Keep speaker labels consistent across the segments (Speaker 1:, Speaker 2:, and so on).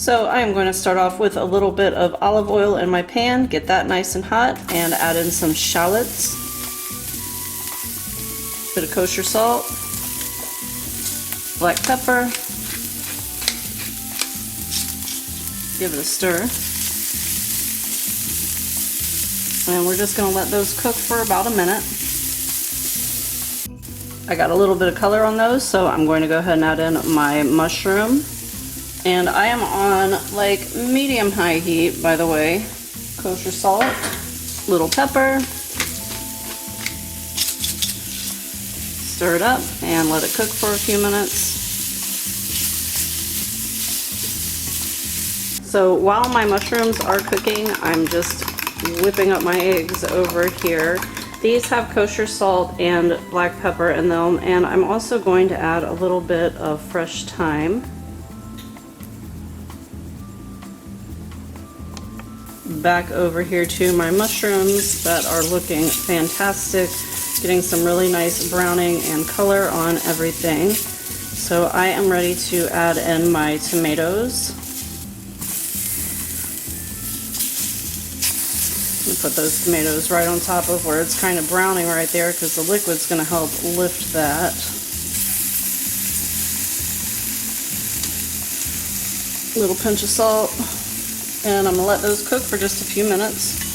Speaker 1: So I am going to start off with a little bit of olive oil in my pan, get that nice and hot, and add in some shallots, bit of kosher salt, black pepper, give it a stir, and we're just going to let those cook for about a minute. I got a little bit of color on those, so I'm going to go ahead and add in my mushroom. And I am on like medium-high heat, by the way. Kosher salt, little pepper. Stir it up and let it cook for a few minutes. So while my mushrooms are cooking, I'm just whipping up my eggs over here. These have kosher salt and black pepper in them, and I'm also going to add a little bit of fresh thyme. Back over here to my mushrooms that are looking fantastic, getting some really nice browning and color on everything. So I am ready to add in my tomatoes. Put those tomatoes right on top of where it's kind of browning right there, because the liquid's going to help lift that. Little pinch of salt, and I'm going to let those cook for just a few minutes.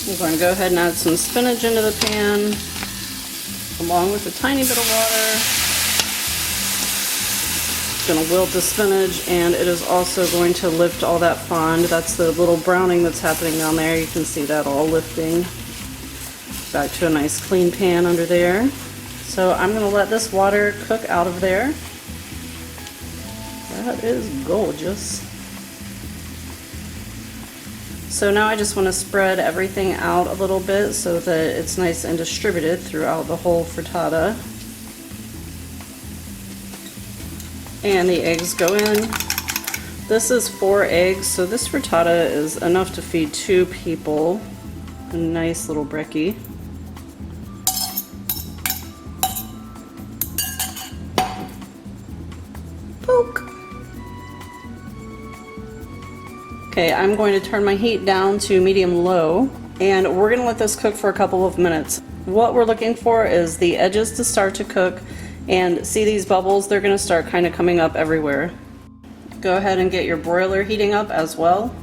Speaker 1: We're going to go ahead and add some spinach into the pan, along with a tiny bit of water. It's going to wilt the spinach, and it is also going to lift all that fond. That's the little browning that's happening down there. You can see that all lifting. Back to a nice clean pan under there. So I'm going to let this water cook out of there. That is gorgeous. So now I just want to spread everything out a little bit so that it's nice and distributed throughout the whole frittata. And the eggs go in. This is 4 eggs, so this frittata is enough to feed 2 people. A nice little brekkie. Poke! Okay, I'm going to turn my heat down to medium-low, and we're going to let this cook for a couple of minutes. What we're looking for is the edges to start to cook, and see these bubbles? They're going to start kind of coming up everywhere. Go ahead and get your broiler heating up as well.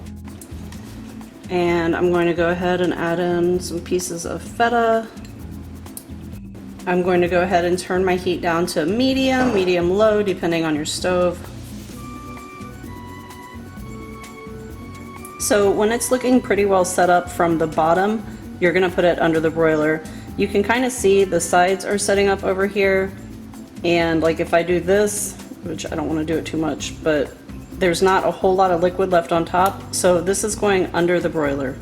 Speaker 1: And I'm going to go ahead and add in some pieces of feta. I'm going to go ahead and turn my heat down to medium, medium-low, depending on your stove. So when it's looking pretty well set up from the bottom, you're going to put it under the broiler. You can kind of see the sides are setting up over here, and like if I do this, which I don't want to do it too much, but there's not a whole lot of liquid left on top, so this is going under the broiler.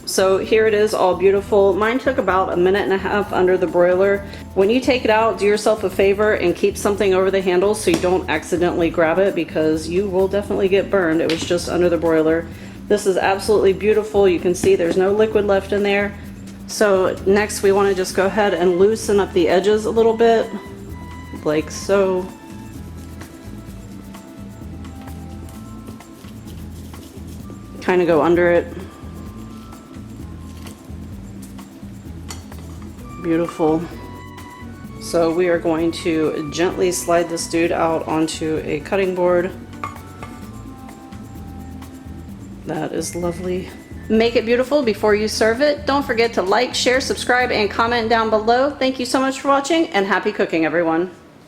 Speaker 1: So here it is, all beautiful. Mine took about 1.5 minutes under the broiler. When you take it out, do yourself a favor and keep something over the handle so you don't accidentally grab it, because you will definitely get burned. It was just under the broiler. This is absolutely beautiful. You can see there's no liquid left in there. So next we want to just go ahead and loosen up the edges a little bit, like so. Kind of go under it. Beautiful. So we are going to gently slide this dude out onto a cutting board. That is lovely. Make it beautiful before you serve it. Don't forget to like, share, subscribe, and comment down below. Thank you so much for watching, and happy cooking, everyone.